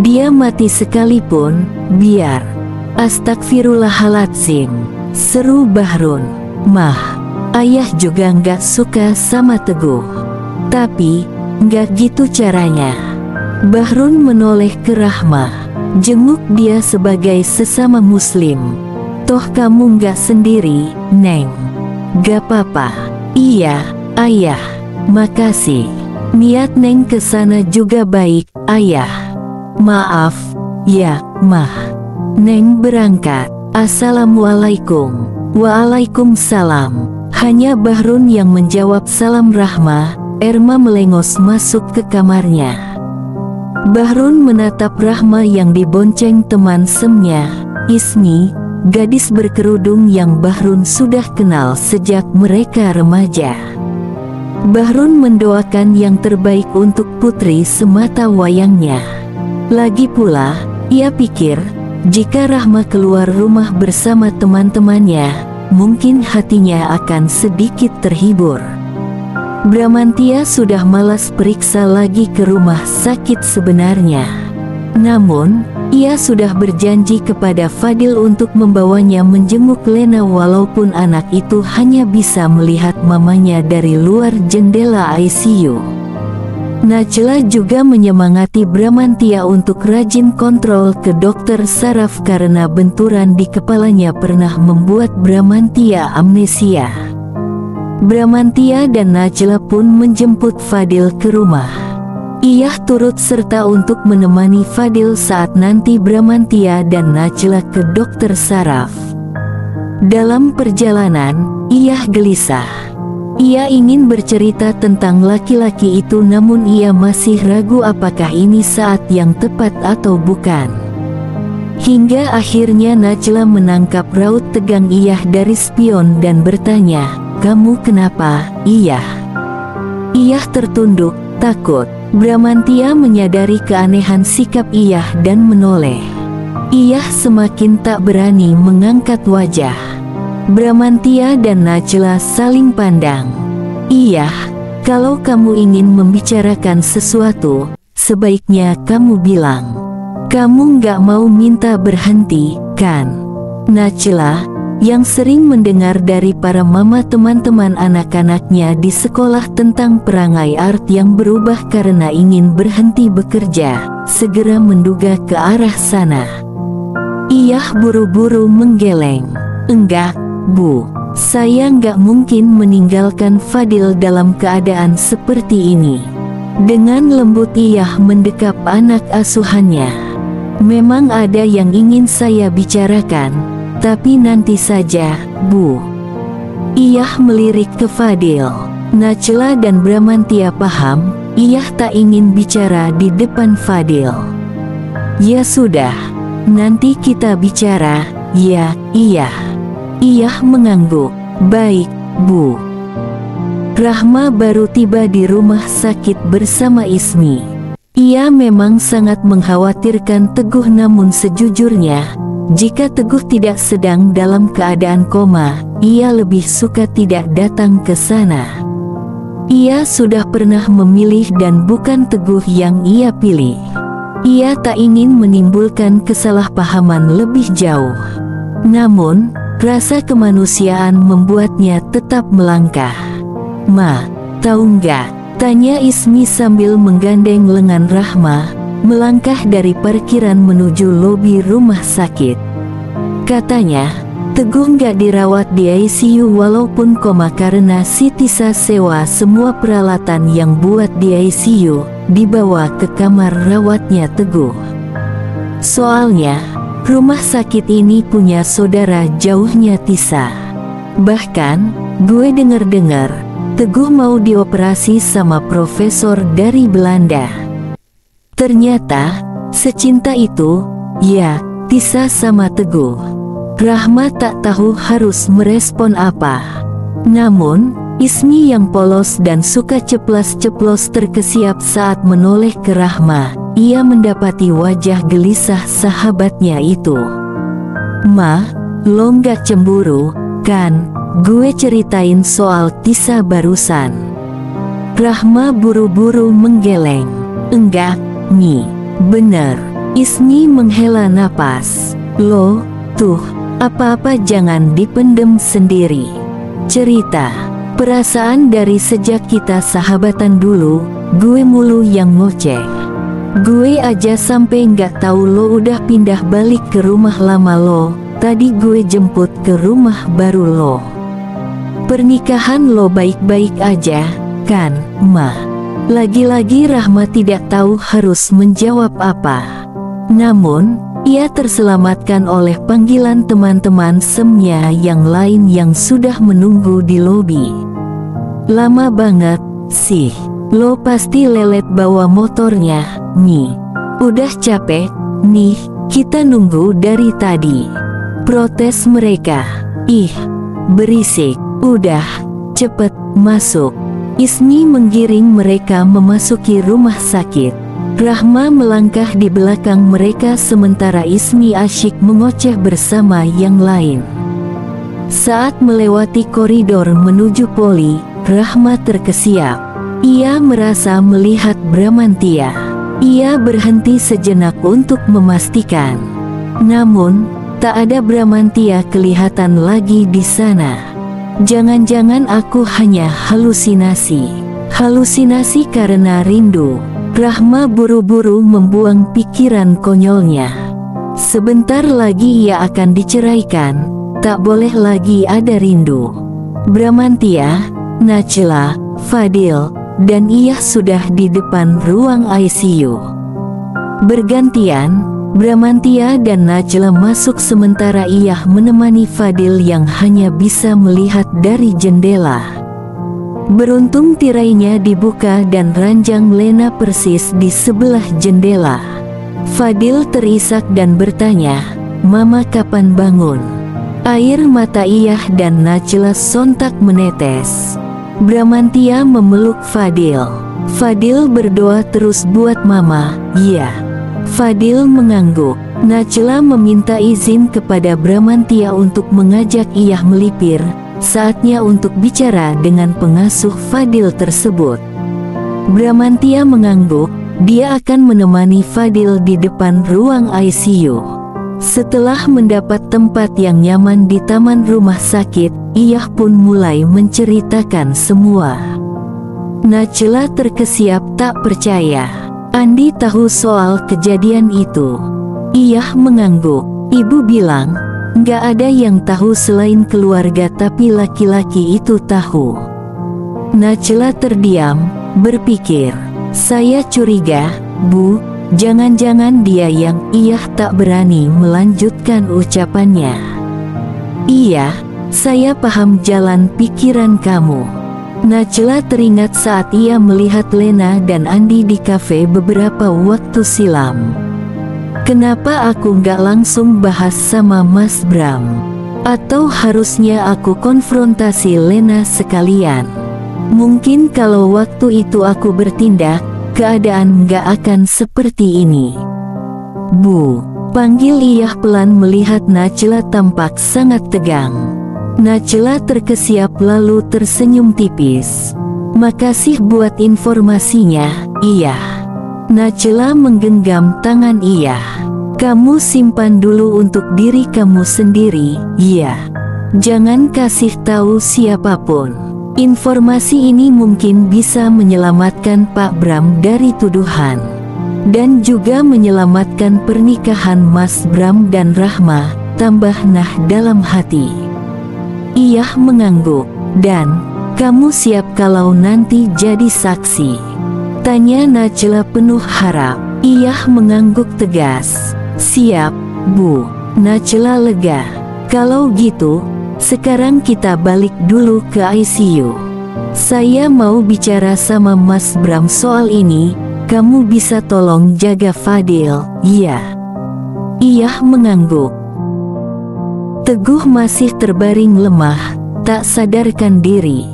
dia mati sekalipun, biar." "Astagfirullahaladzim," seru Bahrun. "Mah, ayah juga nggak suka sama Teguh. Tapi, nggak gitu caranya." Bahrun menoleh ke Rahma. "Jenguk dia sebagai sesama muslim. Toh kamu nggak sendiri, Neng." "Gak apa-apa." "Iya, ayah. Makasih. Niat Neng kesana juga baik, ayah." "Maaf, ya, Mah. Neng berangkat. Assalamualaikum." "Waalaikumsalam." Hanya Bahrun yang menjawab salam Rahma. Erma melengos masuk ke kamarnya. Bahrun menatap Rahma yang dibonceng teman semnya, Ismi, gadis berkerudung yang Bahrun sudah kenal sejak mereka remaja. Bahrun mendoakan yang terbaik untuk putri semata wayangnya. Lagi pula, ia pikir, jika Rahma keluar rumah bersama teman-temannya, mungkin hatinya akan sedikit terhibur. Bramantya sudah malas periksa lagi ke rumah sakit sebenarnya. Namun, ia sudah berjanji kepada Fadil untuk membawanya menjenguk Lena walaupun anak itu hanya bisa melihat mamanya dari luar jendela ICU. Najla juga menyemangati Bramantya untuk rajin kontrol ke dokter saraf karena benturan di kepalanya pernah membuat Bramantya amnesia. Bramantya dan Najla pun menjemput Fadil ke rumah. Ia turut serta untuk menemani Fadil saat nanti Bramantya dan Najla ke dokter saraf. Dalam perjalanan, ia gelisah. Ia ingin bercerita tentang laki-laki itu, namun ia masih ragu apakah ini saat yang tepat atau bukan. Hingga akhirnya Najla menangkap raut tegang Iyah dari spion dan bertanya, "Kamu kenapa, Iyah?" Iyah tertunduk, takut. Bramantya menyadari keanehan sikap Iyah dan menoleh. Iyah semakin tak berani mengangkat wajah. Bramantya dan Najla saling pandang. "Iyah, kalau kamu ingin membicarakan sesuatu, sebaiknya kamu bilang. Kamu nggak mau minta berhenti, kan?" Najla, yang sering mendengar dari para mama teman-teman anak-anaknya di sekolah tentang perangai art yang berubah karena ingin berhenti bekerja, segera menduga ke arah sana. Iyah buru-buru menggeleng. "Enggak, Bu. Saya nggak mungkin meninggalkan Fadil dalam keadaan seperti ini." Dengan lembut Iyah mendekap anak asuhannya. "Memang ada yang ingin saya bicarakan, tapi nanti saja, Bu." Iyah melirik ke Fadil. Najla dan Bramantya paham, Iyah tak ingin bicara di depan Fadil. "Ya sudah, nanti kita bicara, ya, iya. Iya mengangguk. Baik, Bu. Rahma baru tiba di rumah sakit bersama Ismi. Ia memang sangat mengkhawatirkan Teguh, namun sejujurnya, jika Teguh tidak sedang dalam keadaan koma, ia lebih suka tidak datang ke sana. Ia sudah pernah memilih dan bukan Teguh yang ia pilih. Ia tak ingin menimbulkan kesalahpahaman lebih jauh. Namun, rasa kemanusiaan membuatnya tetap melangkah. "Ma, tahu nggak?" tanya Ismi sambil menggandeng lengan Rahma, melangkah dari parkiran menuju lobi rumah sakit. Katanya, Teguh nggak dirawat di ICU walaupun koma karena si Tisa sewa semua peralatan yang buat di ICU, dibawa ke kamar rawatnya Teguh. Soalnya, rumah sakit ini punya saudara jauhnya Tisa. Bahkan, gue denger-dengar, Teguh mau dioperasi sama profesor dari Belanda. Ternyata, secinta itu, ya, Tisa sama Teguh. Rahma tak tahu harus merespon apa. Namun, Ismi yang polos dan suka ceplas-ceplos terkesiap saat menoleh ke Rahma. Ia mendapati wajah gelisah sahabatnya itu. "Ma, lo nggak cemburu, kan? Gue ceritain soal Tisa barusan." Rahma buru-buru menggeleng. "Enggak, Mi. Bener." Ismi menghela napas. "Lo, tuh, apa-apa jangan dipendem sendiri. Cerita. Perasaan dari sejak kita sahabatan dulu, gue mulu yang ngoceh. Gue aja sampai nggak tahu lo udah pindah balik ke rumah lama lo. Tadi gue jemput ke rumah baru lo. Pernikahan lo baik-baik aja, kan, Ma?" Lagi-lagi Rahma tidak tahu harus menjawab apa. Namun, ia terselamatkan oleh panggilan teman-teman semnya yang lain yang sudah menunggu di lobi. "Lama banget sih. Lo pasti lelet bawa motornya, Mi. Udah capek nih, kita nunggu dari tadi." Protes mereka. "Ih, berisik. Udah, cepet masuk." Ismi menggiring mereka memasuki rumah sakit. Rahma melangkah di belakang mereka sementara Ismi asyik mengoceh bersama yang lain. Saat melewati koridor menuju poli, Rahma terkesiap. Ia merasa melihat Bramantia. Ia berhenti sejenak untuk memastikan. Namun, tak ada Bramantia kelihatan lagi di sana. Jangan-jangan aku hanya halusinasi. Halusinasi karena rindu. Rahma buru-buru membuang pikiran konyolnya. Sebentar lagi ia akan diceraikan, tak boleh lagi ada rindu. Bramantia, Najla, Fadil, dan ia sudah di depan ruang ICU. Bergantian, Bramantia dan Najla masuk sementara ia menemani Fadil yang hanya bisa melihat dari jendela. Beruntung tirainya dibuka dan ranjang Lena persis di sebelah jendela. Fadil terisak dan bertanya, "Mama kapan bangun?" Air mata ia dan Najla sontak menetes. Bramantia memeluk Fadil. "Fadil berdoa terus buat Mama, ya." Fadil mengangguk. Najla meminta izin kepada Bramantia untuk mengajak ia melipir. Saatnya untuk bicara dengan pengasuh Fadil tersebut. Bramantia mengangguk. Dia akan menemani Fadil di depan ruang ICU. Setelah mendapat tempat yang nyaman di taman rumah sakit, ia pun mulai menceritakan semua. Najla terkesiap tak percaya. Andi tahu soal kejadian itu. Ia mengangguk. Ibu bilang, nggak ada yang tahu selain keluarga, tapi laki-laki itu tahu. Najla terdiam, berpikir. Saya curiga, Bu, jangan-jangan dia yang... Ia tak berani melanjutkan ucapannya. Iya, saya paham jalan pikiran kamu. Najla teringat saat ia melihat Lena dan Andi di kafe beberapa waktu silam. Kenapa aku nggak langsung bahas sama Mas Bram? Atau harusnya aku konfrontasi Lena sekalian? Mungkin kalau waktu itu aku bertindak, keadaan nggak akan seperti ini. Bu, panggil Iyah pelan melihat Najla tampak sangat tegang. Najla terkesiap lalu tersenyum tipis. Makasih buat informasinya, Iyah. Najla menggenggam tangan Iyah. Kamu simpan dulu untuk diri kamu sendiri, ya. Jangan kasih tahu siapapun. Informasi ini mungkin bisa menyelamatkan Pak Bram dari tuduhan. Dan juga menyelamatkan pernikahan Mas Bram dan Rahma, tambah Nah dalam hati. Iyah mengangguk. Dan, kamu siap kalau nanti jadi saksi? Tanya Najla penuh harap. Iyah mengangguk tegas. Siap, Bu. Najla lega. Kalau gitu, sekarang kita balik dulu ke ICU. Saya mau bicara sama Mas Bram soal ini. Kamu bisa tolong jaga Fadil, ya? Iyah mengangguk. Teguh masih terbaring lemah, tak sadarkan diri.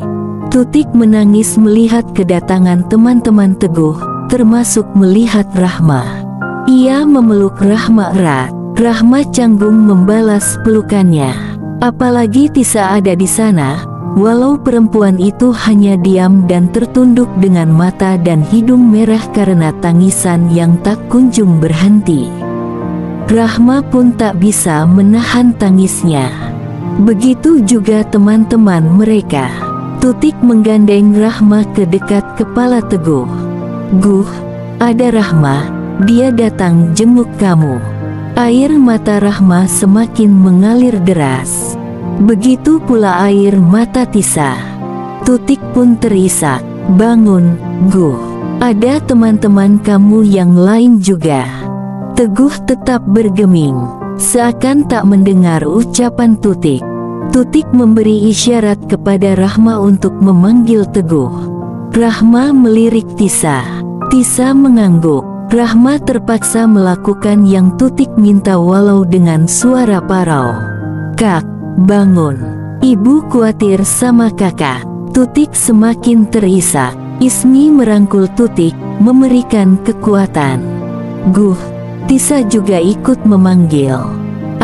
Tutik menangis melihat kedatangan teman-teman Teguh, termasuk melihat Rahma. Ia memeluk Rahma erat. Rahma canggung membalas pelukannya. Apalagi Tisa ada di sana, walau perempuan itu hanya diam dan tertunduk dengan mata dan hidung merah karena tangisan yang tak kunjung berhenti. Rahma pun tak bisa menahan tangisnya. Begitu juga teman-teman mereka. Tutik menggandeng Rahma ke dekat kepala Teguh. Guh, ada Rahma. Dia datang jenguk kamu. Air mata Rahma semakin mengalir deras. Begitu pula air mata Tisa. Tutik pun terisak. Bangun, Guh. Ada teman-teman kamu yang lain juga. Teguh tetap bergeming, seakan tak mendengar ucapan Tutik. Tutik memberi isyarat kepada Rahma untuk memanggil Teguh. Rahma melirik Tisa. Tisa mengangguk. Rahma terpaksa melakukan yang Tutik minta walau dengan suara parau. Kak, bangun. Ibu khawatir sama kakak. Tutik semakin terisak. Ismi merangkul Tutik, memberikan kekuatan. Guh, Tisa juga ikut memanggil.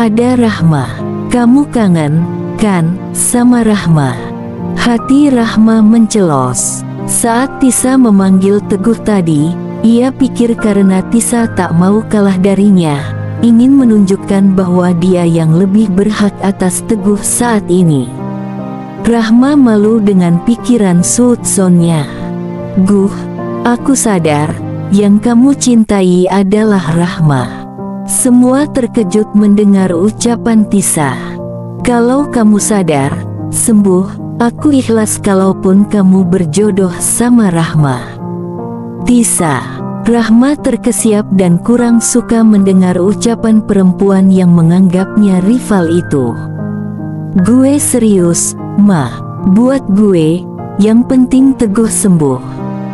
Ada Rahma. Kamu kangen, kan, sama Rahma? Hati Rahma mencelos. Saat Tisa memanggil Teguh tadi, ia pikir karena Tisa tak mau kalah darinya, ingin menunjukkan bahwa dia yang lebih berhak atas Teguh saat ini. Rahma malu dengan pikiran suudzonnya. Guh, aku sadar, yang kamu cintai adalah Rahma. Semua terkejut mendengar ucapan Tisa. Kalau kamu sadar, sembuh, aku ikhlas kalaupun kamu berjodoh sama Rahma. Tisa. Rahma terkesiap dan kurang suka mendengar ucapan perempuan yang menganggapnya rival itu. Gue serius, Ma. Buat gue, yang penting Teguh sembuh.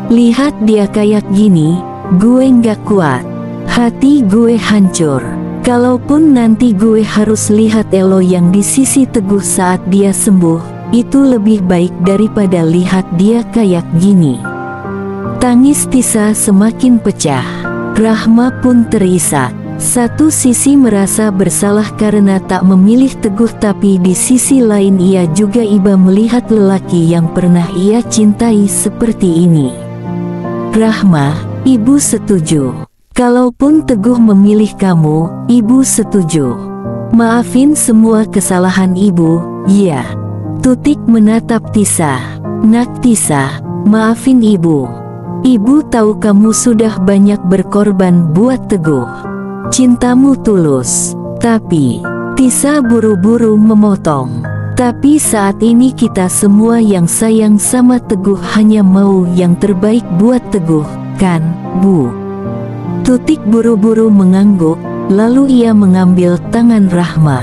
Lihat dia kayak gini, gue nggak kuat. Hati gue hancur. Kalaupun nanti gue harus lihat Elo yang di sisi Teguh saat dia sembuh, itu lebih baik daripada lihat dia kayak gini. Tangis Tisa semakin pecah. Rahma pun terisak. Satu sisi merasa bersalah karena tak memilih Teguh, tapi di sisi lain ia juga iba melihat lelaki yang pernah ia cintai seperti ini. Rahma, ibu setuju. Kalaupun Teguh memilih kamu, ibu setuju. Maafin semua kesalahan ibu, ya. Tutik menatap Tisa. Nak Tisa, maafin ibu. Ibu tahu kamu sudah banyak berkorban buat Teguh. Cintamu tulus. Tapi, Tisa buru-buru memotong. Tapi saat ini kita semua yang sayang sama Teguh hanya mau yang terbaik buat Teguh, kan, Bu? Tutik buru-buru mengangguk, lalu ia mengambil tangan Rahma.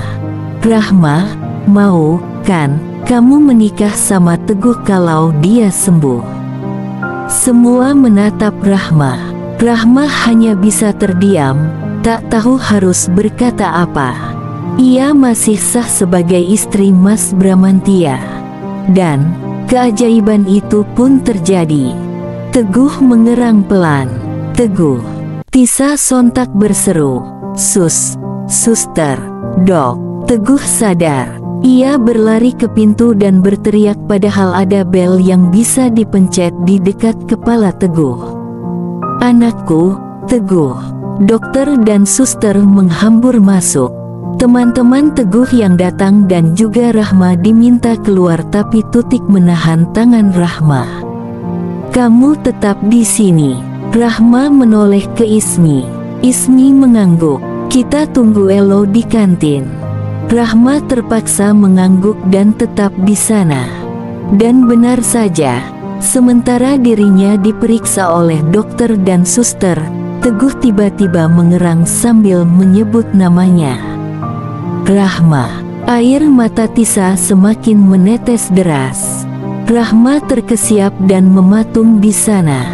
Rahma, mau, kan, kamu menikah sama Teguh kalau dia sembuh? Semua menatap Rahma. Rahma hanya bisa terdiam, tak tahu harus berkata apa. Ia masih sah sebagai istri Mas Bramantya. Dan keajaiban itu pun terjadi. Teguh mengerang pelan. Teguh. Tisa sontak berseru, Suster, Dok. Teguh sadar. Ia berlari ke pintu dan berteriak padahal ada bel yang bisa dipencet di dekat kepala Teguh. Anakku, Teguh. Dokter dan suster menghambur masuk. Teman-teman Teguh yang datang dan juga Rahma diminta keluar tapi Tutik menahan tangan Rahma. Kamu tetap di sini. Rahma menoleh ke Ismi. Ismi mengangguk. Kita tunggu Elo di kantin. Rahma terpaksa mengangguk dan tetap di sana. Dan benar saja, sementara dirinya diperiksa oleh dokter dan suster, Teguh tiba-tiba mengerang sambil menyebut namanya. Rahma. Air mata Tisa semakin menetes deras. Rahma terkesiap dan mematung di sana.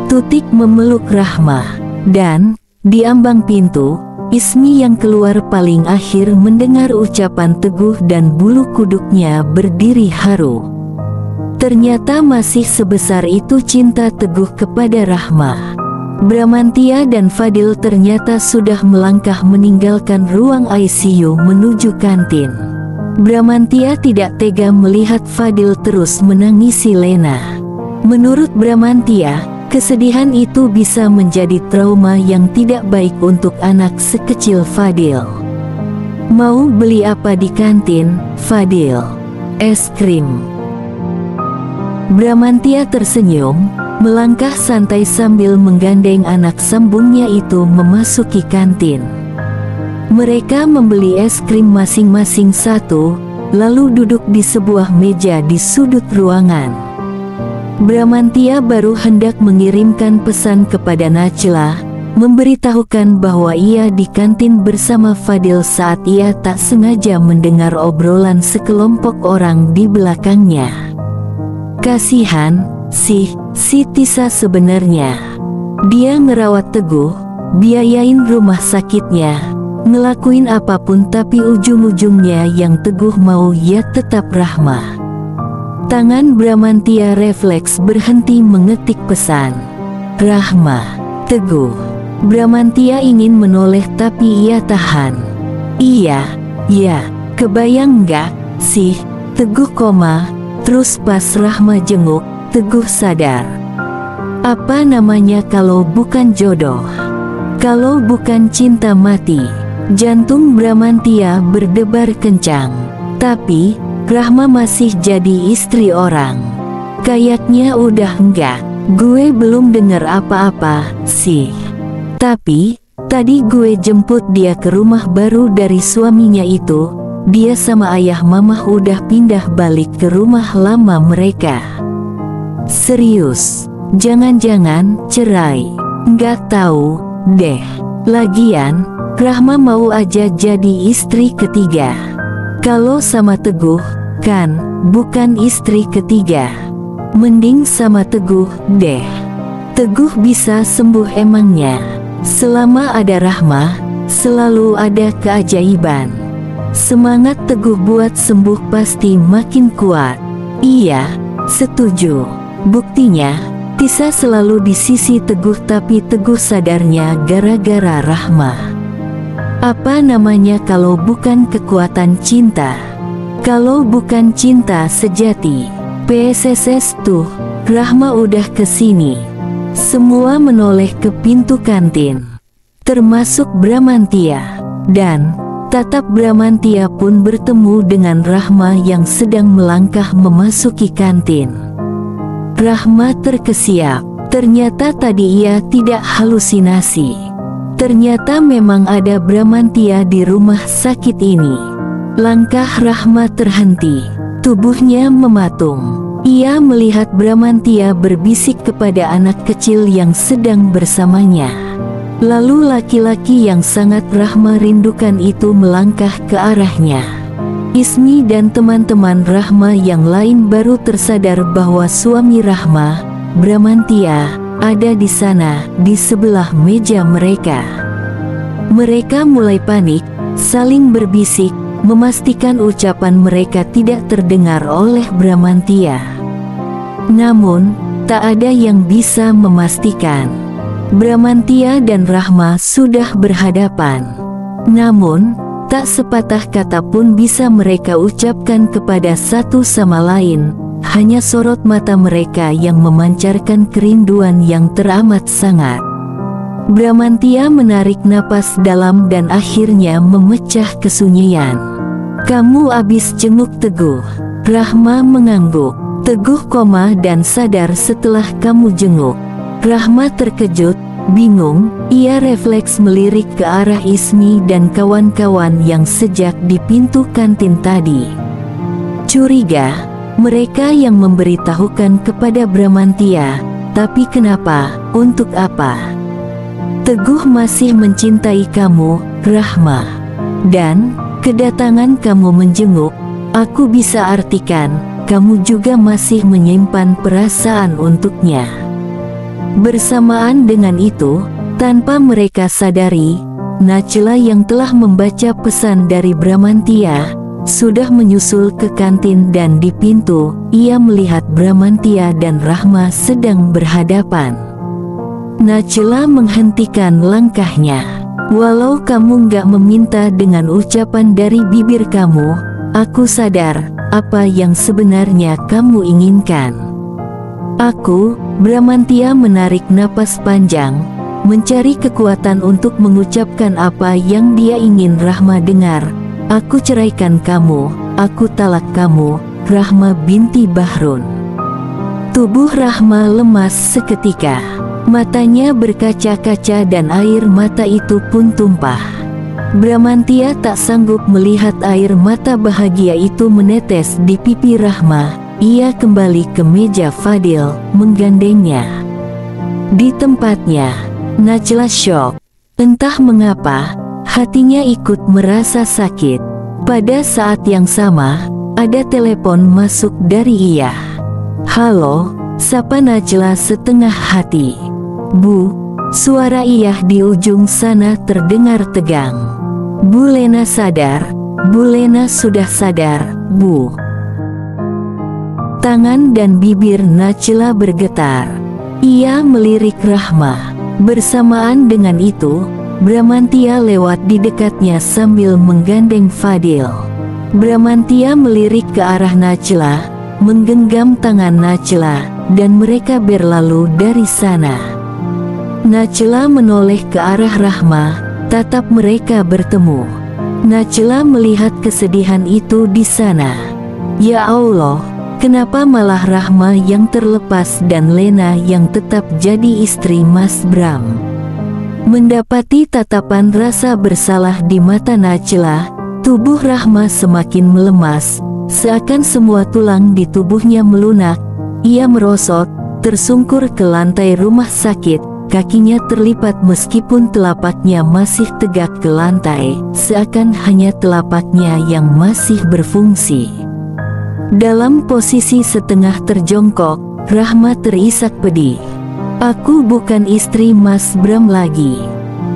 Tutik memeluk Rahma. Dan, di ambang pintu, Ismi yang keluar paling akhir mendengar ucapan Teguh dan bulu kuduknya berdiri haru. Ternyata masih sebesar itu cinta Teguh kepada Rahma. Bramantya dan Fadil ternyata sudah melangkah meninggalkan ruang ICU menuju kantin. Bramantya tidak tega melihat Fadil terus menangisi Lena. Menurut Bramantya, kesedihan itu bisa menjadi trauma yang tidak baik untuk anak sekecil Fadil. Mau beli apa di kantin, Fadil? Es krim. Bramantya tersenyum, melangkah santai sambil menggandeng anak sambungnya itu memasuki kantin. Mereka membeli es krim masing-masing satu, lalu duduk di sebuah meja di sudut ruangan. Bramantya baru hendak mengirimkan pesan kepada Najla, memberitahukan bahwa ia di kantin bersama Fadil saat ia tak sengaja mendengar obrolan sekelompok orang di belakangnya. Kasihan, si Tisa sebenarnya. Dia ngerawat Teguh, biayain rumah sakitnya, ngelakuin apapun tapi ujung-ujungnya yang Teguh mau ya tetap Rahma. Tangan Bramantya refleks berhenti mengetik pesan. Rahma. Teguh. Bramantya ingin menoleh tapi ia tahan. Iya, ya, kebayang nggak sih? Teguh koma, terus pas Rahma jenguk, Teguh sadar. Apa namanya kalau bukan jodoh? Kalau bukan cinta mati? Jantung Bramantya berdebar kencang. Tapi Rahma masih jadi istri orang. Kayaknya udah enggak. Gue belum denger apa-apa sih. Tapi, tadi gue jemput dia ke rumah baru dari suaminya itu. Dia sama ayah mamah udah pindah balik ke rumah lama mereka. Serius? Jangan-jangan cerai? Nggak tahu deh. Lagian, Rahma mau aja jadi istri ketiga. Kalau sama Teguh, kan, bukan istri ketiga. Mending sama Teguh deh. Teguh bisa sembuh emangnya. Selama ada Rahma, selalu ada keajaiban. Semangat Teguh buat sembuh pasti makin kuat. Iya, setuju. Buktinya, Tisa selalu di sisi Teguh tapi Teguh sadarnya gara-gara Rahma. Apa namanya kalau bukan kekuatan cinta? Kalau bukan cinta sejati? PSSS tuh, Rahma udah kesini. Semua menoleh ke pintu kantin. Termasuk Bramantya. Dan, tatap Bramantya pun bertemu dengan Rahma yang sedang melangkah memasuki kantin. Rahma terkesiap. Ternyata tadi ia tidak halusinasi. Ternyata memang ada Bramantya di rumah sakit ini. Langkah Rahma terhenti. Tubuhnya mematung. Ia melihat Bramantya berbisik kepada anak kecil yang sedang bersamanya. Lalu laki-laki yang sangat Rahma rindukan itu melangkah ke arahnya. Ismi dan teman-teman Rahma yang lain baru tersadar bahwa suami Rahma, Bramantya, ada di sana, di sebelah meja mereka. Mereka mulai panik, saling berbisik, memastikan ucapan mereka tidak terdengar oleh Bramantya. Namun, tak ada yang bisa memastikan. Bramantya dan Rahma sudah berhadapan. Namun, tak sepatah kata pun bisa mereka ucapkan kepada satu sama lain, hanya sorot mata mereka yang memancarkan kerinduan yang teramat sangat. Bramantya menarik napas dalam dan akhirnya memecah kesunyian. "Kamu abis jenguk Teguh?" Rahma mengangguk. "Teguh koma dan sadar setelah kamu jenguk." Rahma terkejut, bingung, ia refleks melirik ke arah Ismi dan kawan-kawan yang sejak di pintu kantin tadi. Curiga, mereka yang memberitahukan kepada Bramantya, tapi kenapa, untuk apa? "Teguh masih mencintai kamu, Rahma. Dan, kedatangan kamu menjenguk, aku bisa artikan, kamu juga masih menyimpan perasaan untuknya." Bersamaan dengan itu, tanpa mereka sadari, Nachla yang telah membaca pesan dari Bramantya, sudah menyusul ke kantin dan di pintu, ia melihat Bramantya dan Rahma sedang berhadapan. Nachla menghentikan langkahnya. "Walau kamu nggak meminta dengan ucapan dari bibir kamu, aku sadar, apa yang sebenarnya kamu inginkan." Bramantya menarik napas panjang, mencari kekuatan untuk mengucapkan apa yang dia ingin Rahma dengar. "Aku ceraikan kamu, aku talak kamu, Rahma binti Bahrun." Tubuh Rahma lemas seketika. Matanya berkaca-kaca dan air mata itu pun tumpah. Bramantya tak sanggup melihat air mata bahagia itu menetes di pipi Rahma. Ia kembali ke meja Fadil, menggandengnya. Di tempatnya, Nachla syok. Entah mengapa, hatinya ikut merasa sakit. Pada saat yang sama, ada telepon masuk dari Iya. "Halo," sapa Nachla setengah hati. "Bu," suara Iya di ujung sana terdengar tegang. "Bu Lena sadar, Bu Lena sudah sadar, Bu." Tangan dan bibir Nachla bergetar. Ia melirik Rahma. Bersamaan dengan itu, Bramantya lewat di dekatnya sambil menggandeng Fadil. Bramantya melirik ke arah Nachla, menggenggam tangan Nachla, dan mereka berlalu dari sana. Nachla menoleh ke arah Rahma, tatap mereka bertemu. Nachla melihat kesedihan itu di sana. Ya Allah, kenapa malah Rahma yang terlepas dan Lena yang tetap jadi istri Mas Bram? Mendapati tatapan rasa bersalah di mata Nachla, tubuh Rahma semakin melemas, seakan semua tulang di tubuhnya melunak. Ia merosot, tersungkur ke lantai rumah sakit, kakinya terlipat meskipun telapaknya masih tegak ke lantai, seakan hanya telapaknya yang masih berfungsi. Dalam posisi setengah terjongkok, Rahma terisak pedih. "Aku bukan istri Mas Bram lagi.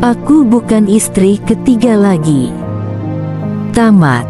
Aku bukan istri ketiga lagi." Tamat.